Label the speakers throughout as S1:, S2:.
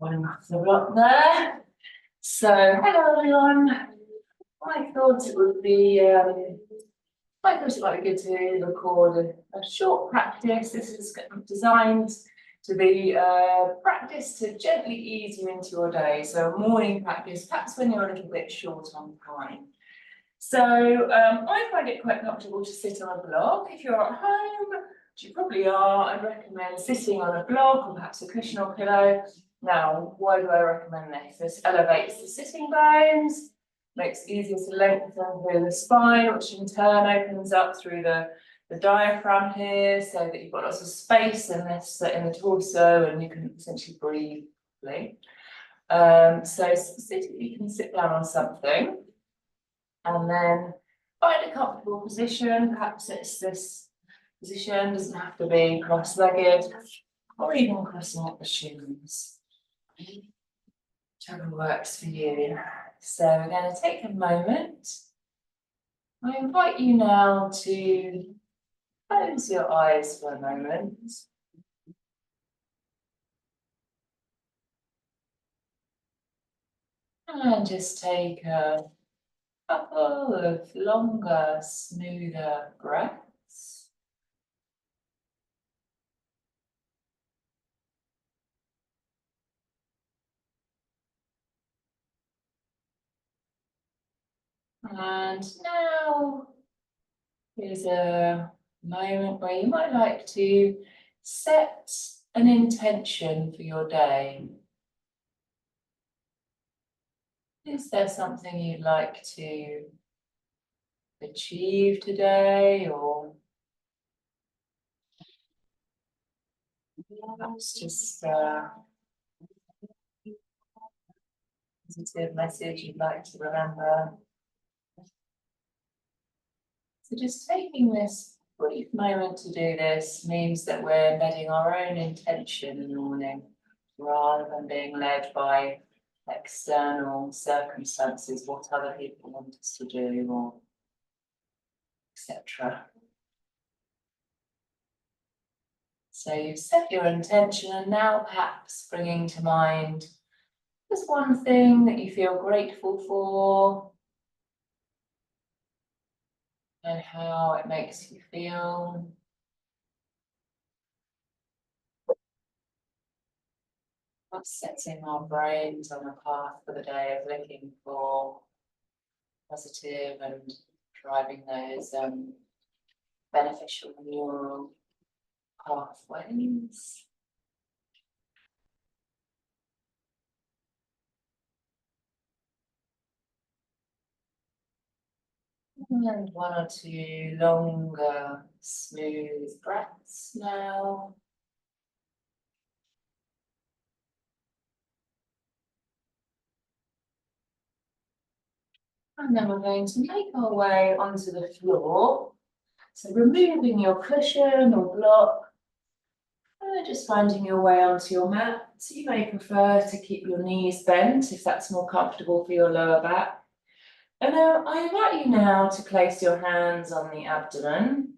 S1: One off the block there. So, hello everyone. I thought it would be, I thought it might be good to record a short practice. This is designed to be practice to gently ease you into your day. So, a morning practice, perhaps when you're a little bit short on time. So, I find it quite comfortable to sit on a block. If you're at home, which you probably are, I'd recommend sitting on a block or perhaps a cushion or pillow. Now, why do I recommend this? This elevates the sitting bones, makes it easier to lengthen through the spine, which in turn opens up through the diaphragm here, so that you've got lots of space in this in the torso, and you can essentially breathe properly. So you can sit down on something, and then find a comfortable position. Perhaps it's this position, doesn't have to be cross-legged, or even crossing up the shins. Whichever works for you. So we're going to take a moment. I invite you now to close your eyes for a moment. And just take a couple of longer, smoother breaths. And now here's a moment where you might like to set an intention for your day. Is there something you'd like to achieve today, or perhaps just a positive message you'd like to remember? So just taking this brief moment to do this means that we're embedding our own intention in the morning, rather than being led by external circumstances, what other people want us to do, or etc. So you've set your intention, and now perhaps bringing to mind just one thing that you feel grateful for, and how it makes you feel. Not setting our brains on a path for the day of looking for positive and driving those beneficial neural pathways. And one or two longer, smooth breaths now. And then we're going to make our way onto the floor. So removing your cushion or block, and just finding your way onto your mat. So you may prefer to keep your knees bent if that's more comfortable for your lower back. And I invite you now to place your hands on the abdomen.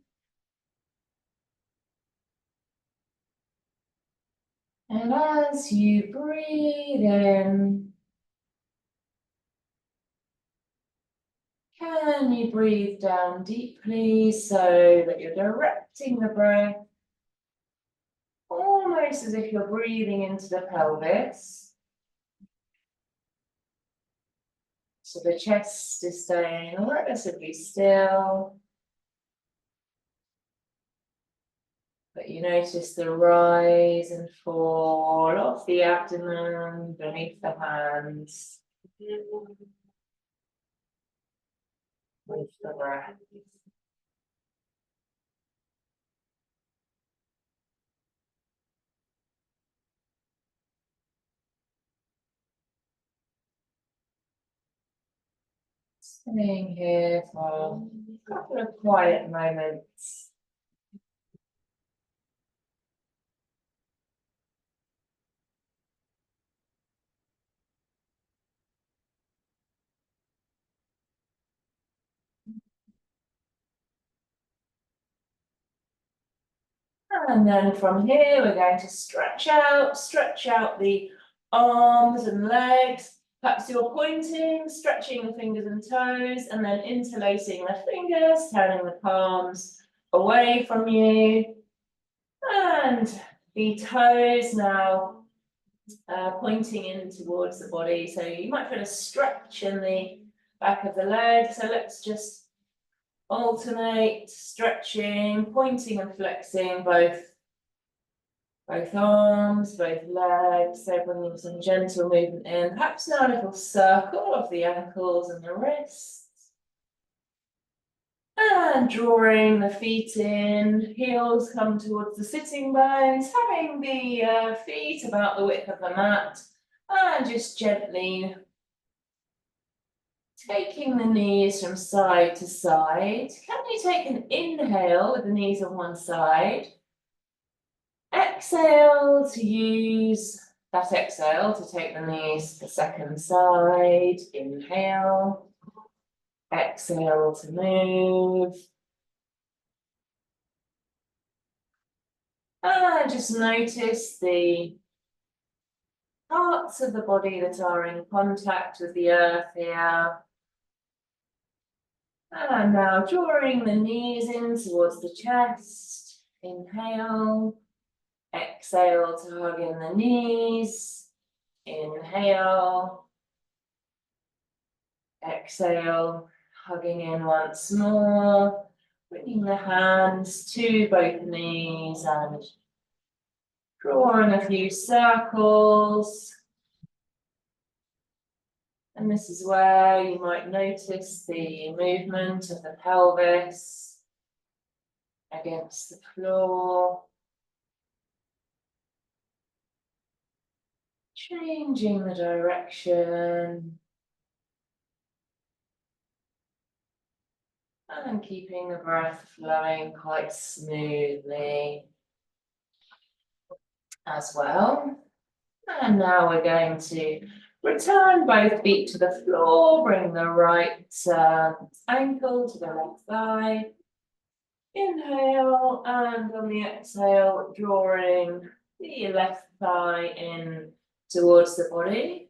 S1: And as you breathe in, can you breathe down deeply so that you're directing the breath almost as if you're breathing into the pelvis. So the chest is staying relatively still. But you notice the rise and fall of the abdomen beneath the hands with the breath. Staying here for a couple of quiet moments. And then from here, we're going to stretch out the arms and legs. Perhaps you're pointing, stretching the fingers and toes, and then interlacing the fingers, turning the palms away from you. And the toes now pointing in towards the body. So you might feel a stretch in the back of the leg. So let's just alternate stretching, pointing and flexing both arms, both legs. So bringing some gentle movement in. Perhaps now a little circle of the ankles and the wrists. And drawing the feet in, heels come towards the sitting bones, having the feet about the width of the mat, and just gently taking the knees from side to side. Can you take an inhale with the knees on one side? Exhale to use that exhale to take the knees to the second side. Inhale. Exhale to move. And just notice the parts of the body that are in contact with the earth here. And now drawing the knees in towards the chest. Inhale. Exhale to hug in the knees. Inhale. Exhale, hugging in once more. Bringing the hands to both knees and drawing a few circles. And this is where you might notice the movement of the pelvis against the floor. Changing the direction. And keeping the breath flowing quite smoothly as well. And now we're going to return both feet to the floor, bring the right ankle to the left thigh. Inhale, and on the exhale, drawing the left thigh in towards the body.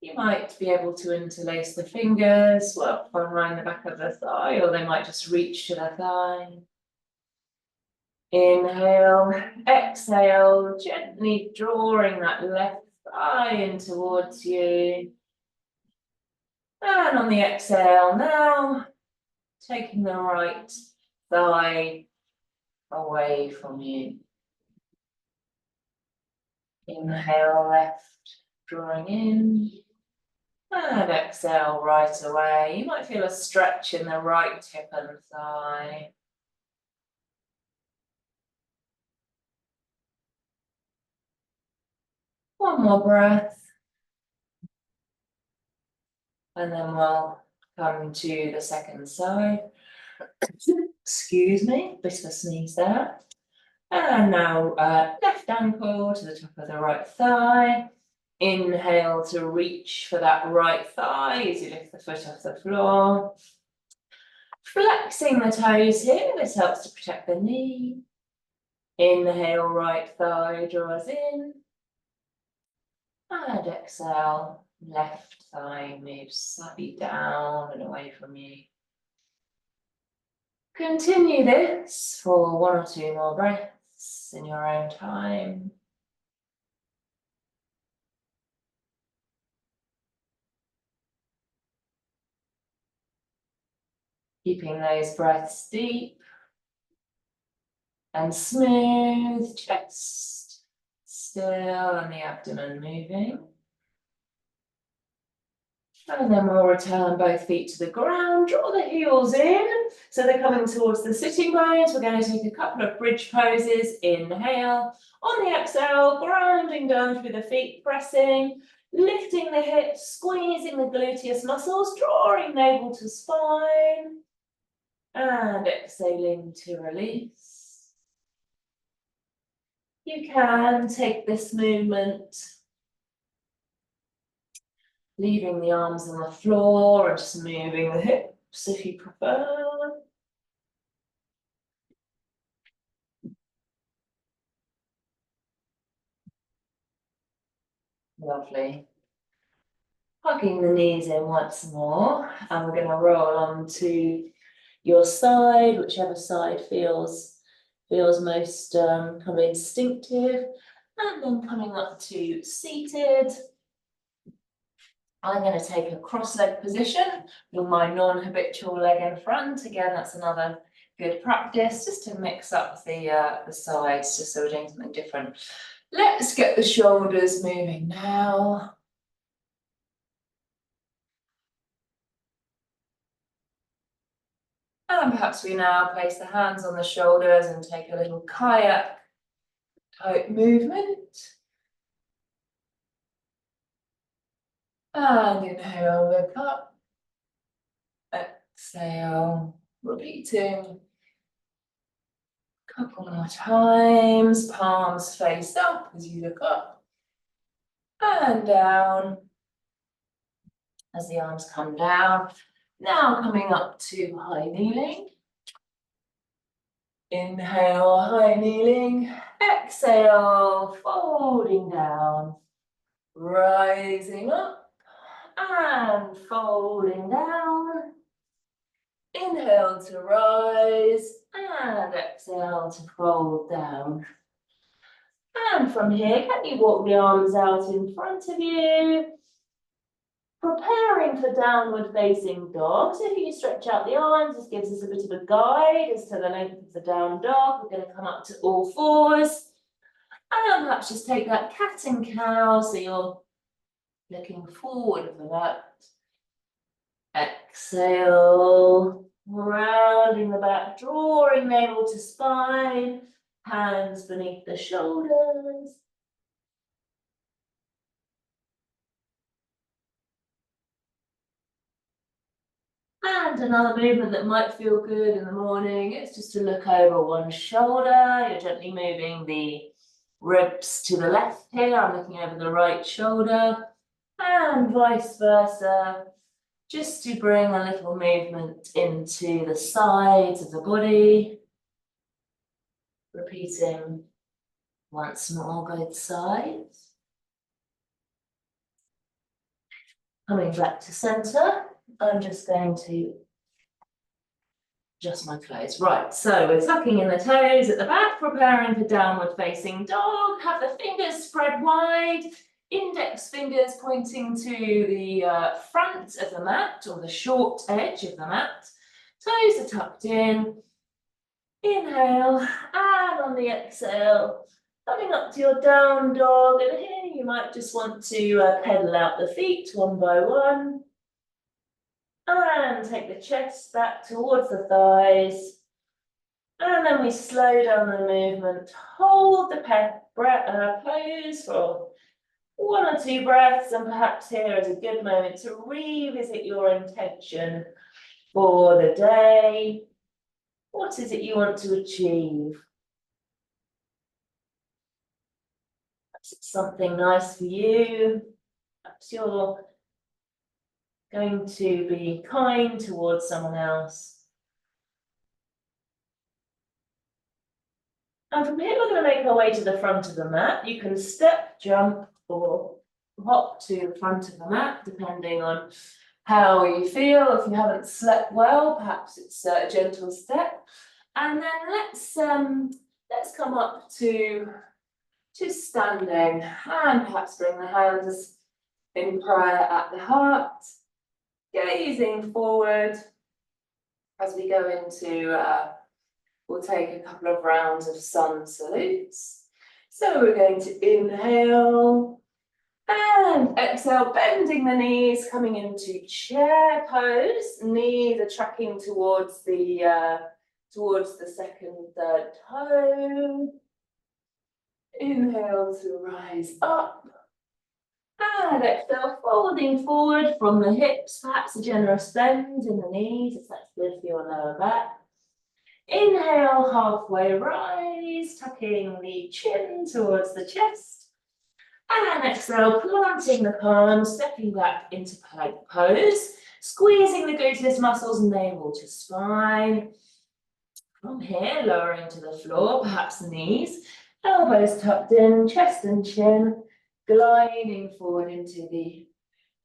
S1: You might be able to interlace the fingers well behind the back of the thigh, or they might just reach to the thigh. Inhale, exhale, gently drawing that left thigh in towards you. And on the exhale now, taking the right thigh away from you. Inhale, left, drawing in. And exhale right away. You might feel a stretch in the right hip and thigh. One more breath. And then we'll come to the second side. Excuse me, bit of a sneeze there. And now left ankle to the top of the right thigh. Inhale to reach for that right thigh as you lift the foot off the floor. Flexing the toes here, this helps to protect the knee. Inhale, right thigh draws in. And exhale, left thigh moves slightly down and away from you. Continue this for 1 or 2 more breaths in your own time. Keeping those breaths deep and smooth, chest still and the abdomen moving. And then we'll return both feet to the ground, draw the heels in. So they're coming towards the sitting bones. We're going to take a couple of bridge poses. Inhale. On the exhale, grounding down through the feet, pressing, lifting the hips, squeezing the gluteus muscles, drawing navel to spine. And exhaling to release. You can take this movement leaving the arms on the floor and just moving the hips if you prefer. Lovely. Hugging the knees in once more, and we're going to roll onto your side, whichever side feels most kind of instinctive, and then coming up to seated. I'm going to take a cross-leg position with my non-habitual leg in front. Again, that's another good practice, just to mix up the sides, just so we're doing something different. Let's get the shoulders moving now. And perhaps we now place the hands on the shoulders and take a little kayak type movement. And inhale, look up. Exhale, repeating. Couple more times, palms face up as you look up. And down as the arms come down. Now coming up to high kneeling. Inhale, high kneeling. Exhale, folding down. Rising up and folding down. Inhale to rise and exhale to fold down. And from here, can you walk the arms out in front of you? Preparing for downward facing dog. So if you stretch out the arms, this gives us a bit of a guide as to the length of the down dog. We're going to come up to all fours. And perhaps just take that cat and cow, so you're looking forward for that. Exhale, rounding the back, drawing navel to spine, hands beneath the shoulders. And another movement that might feel good in the morning is just to look over one shoulder. You're gently moving the ribs to the left here. I'm looking over the right shoulder, and vice versa. Just to bring a little movement into the sides of the body. Repeating once more, both sides. Coming back to center, I'm just going to adjust my clothes. Right, so we're tucking in the toes at the back, preparing for downward facing dog. Have the fingers spread wide. Index fingers pointing to the front of the mat, or the short edge of the mat. Toes are tucked in. Inhale, and on the exhale, coming up to your down dog. And here you might just want to pedal out the feet one by one. And take the chest back towards the thighs. And then we slow down the movement. Hold the pose for 1 or 2 breaths, and perhaps here is a good moment to revisit your intention for the day. What is it you want to achieve? Perhaps it's something nice for you. Perhaps you're going to be kind towards someone else. And from here, we're going to make our way to the front of the mat. You can step, jump, or hop to the front of the mat, depending on how you feel. If you haven't slept well, perhaps it's a gentle step. And then let's come up to standing, and perhaps bring the hands in prayer at the heart, gazing forward as we go into, we'll take a couple of rounds of sun salutes. So we're going to inhale and exhale, bending the knees, coming into chair pose. Knees are tracking towards the second, third toe. Inhale to rise up. And exhale, folding forward from the hips, perhaps a generous bend in the knees, if that's good for your lower back. Inhale, halfway rise, tucking the chin towards the chest. And exhale, planting the palms, stepping back into plank pose, squeezing the gluteus muscles, navel to spine. From here, lowering to the floor, perhaps the knees, elbows tucked in, chest and chin. gliding forward into the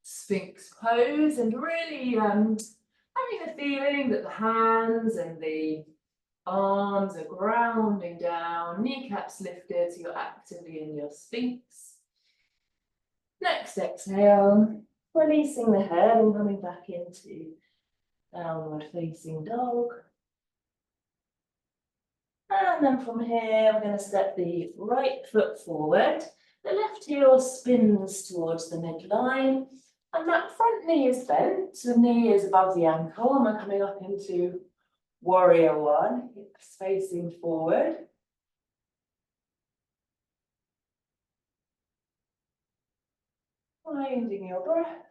S1: Sphinx pose and really having the feeling that the hands and the arms are grounding down, kneecaps lifted, so you're actively in your Sphinx. Next exhale, releasing the head and coming back into downward facing dog. And then from here, we're going to step the right foot forward. The left heel spins towards the midline. And that front knee is bent. The knee is above the ankle. And we're coming up into warrior one, hips facing forward. Finding your breath.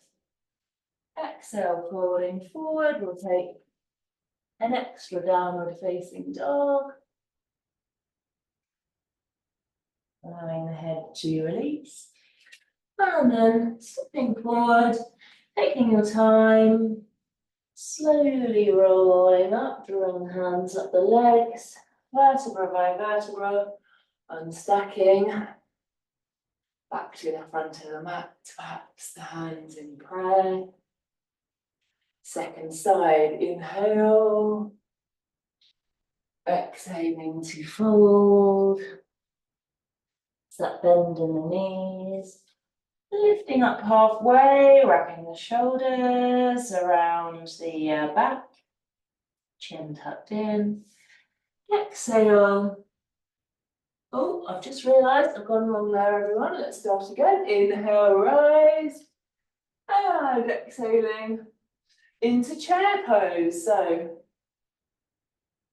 S1: Exhale, folding forward. We'll take an extra downward facing dog. Allowing the head to release. And then stepping forward, taking your time, slowly rolling up, drawing the hands up the legs, vertebra by vertebra, unstacking. Back to the front of the mat, perhaps the hands in prayer. Second side, inhale. Exhaling to fold. That bend in the knees. Lifting up halfway, wrapping the shoulders around the back. Chin tucked in. Exhale. Oh, I've just realised I've gone wrong there, everyone. Let's start again. Inhale, rise. And exhaling into chair pose. So,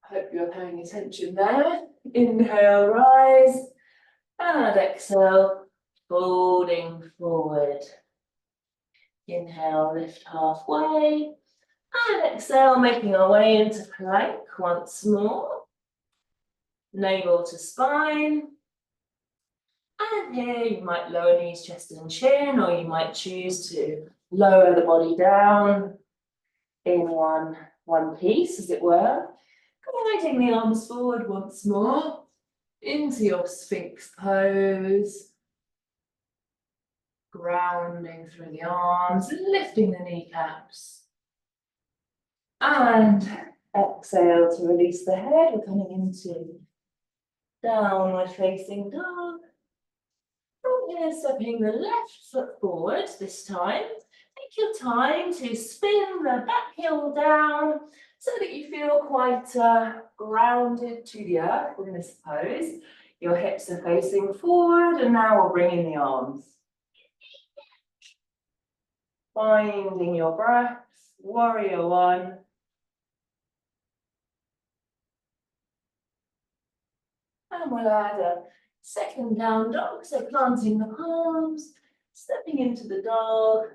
S1: I hope you're paying attention there. Inhale, rise. And exhale, folding forward. Inhale, lift halfway. And exhale, making our way into plank once more. Navel to spine. And here you might lower knees, chest and chin, or you might choose to lower the body down in one piece, as it were. Gliding the arms forward once more into your Sphinx pose. Grounding through the arms, lifting the kneecaps. And exhale to release the head. We're coming into downward facing dog. From here, stepping the left foot forward this time. Take your time to spin the back heel down so that you feel quite grounded to the earth in this pose. Your hips are facing forward, and now we'll bring in the arms. Finding your breath, warrior one. And we'll add a second down dog, so planting the palms, stepping into the dog,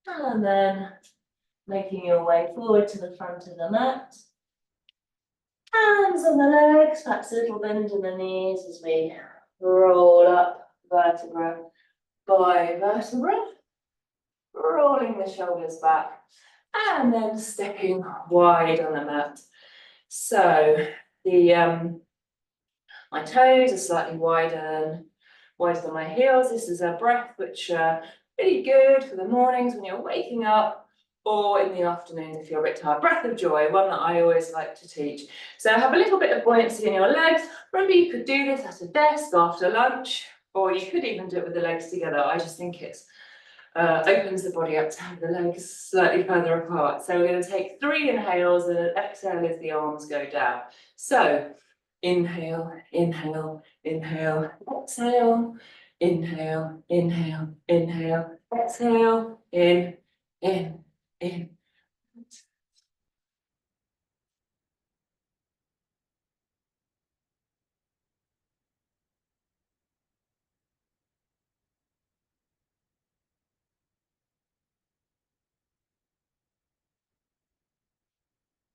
S1: and then making your way forward to the front of the mat. Hands on the legs, perhaps a little bend in the knees as we roll up vertebra by vertebra. Rolling the shoulders back and then stepping wide on the mat. So my toes are slightly wider than my heels. This is a breath which really good for the mornings when you're waking up, or in the afternoons if you're a bit tired. Breath of joy, one that I always like to teach. So have a little bit of buoyancy in your legs. Remember, you could do this at a desk after lunch, or you could even do it with the legs together. I just think it's opens the body up to have the legs slightly further apart. So we're going to take 3 inhales, and an exhale as the arms go down. So inhale, inhale, inhale, exhale, inhale, inhale, inhale, exhale, in.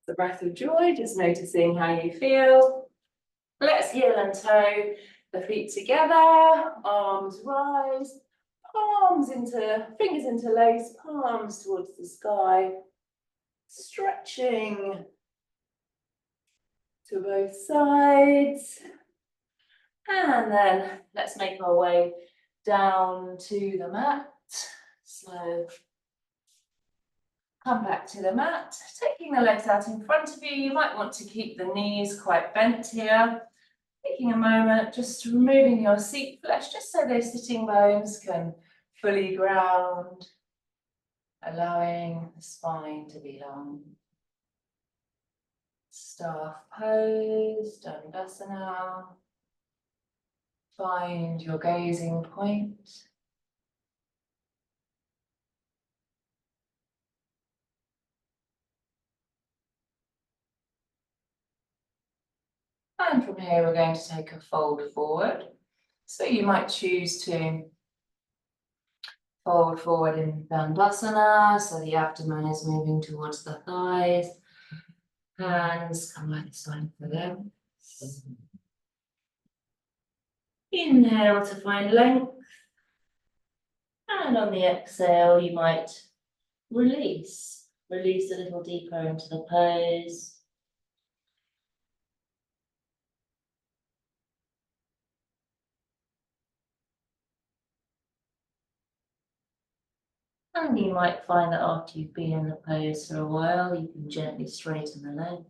S1: The breath of joy, just noticing how you feel. Let's heel and toe the feet together, arms rise, palms into, fingers interlace, palms towards the sky, stretching to both sides. And then let's make our way down to the mat. So come back to the mat, taking the legs out in front of you. You might want to keep the knees quite bent here. Taking a moment, just removing your seat flesh, just so those sitting bones can fully ground, allowing the spine to be long. Staff pose, Dandasana. Find your gazing point. And from here, we're going to take a fold forward. So you might choose to fold forward in Dandasana, so the abdomen is moving towards the thighs. Hands come like this line for them. Inhale to find length. And on the exhale, you might release. Release a little deeper into the pose. And you might find that after you've been in the pose for a while, you can gently straighten the legs.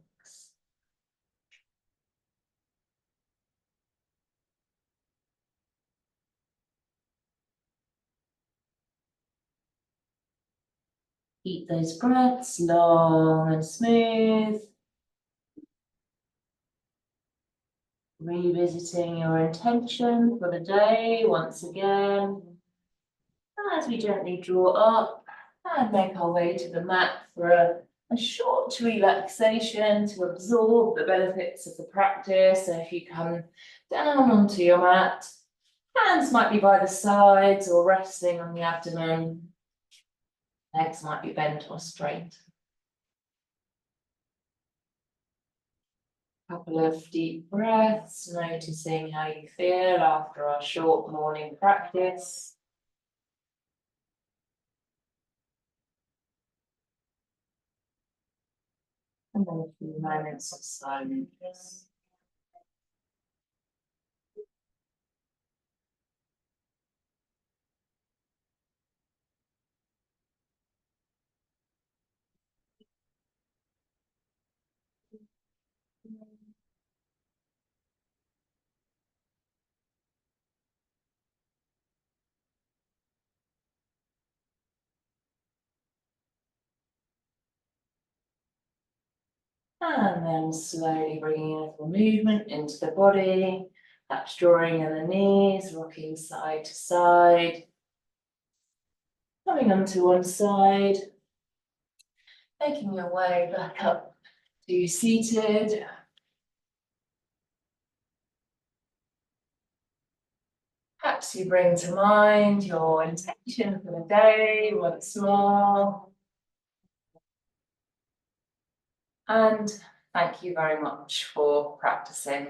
S1: Keep those breaths long and smooth. Revisiting your intention for the day once again. As we gently draw up and make our way to the mat for a short relaxation to absorb the benefits of the practice. So if you come down onto your mat, hands might be by the sides or resting on the abdomen. Legs might be bent or straight. Couple of deep breaths, noticing how you feel after our short morning practice. And then a few moments of silence. And then slowly bringing a little movement into the body, perhaps drawing in the knees, rocking side to side, coming onto one side, making your way back up to seated. Perhaps you bring to mind your intention for the day once more. And thank you very much for practicing.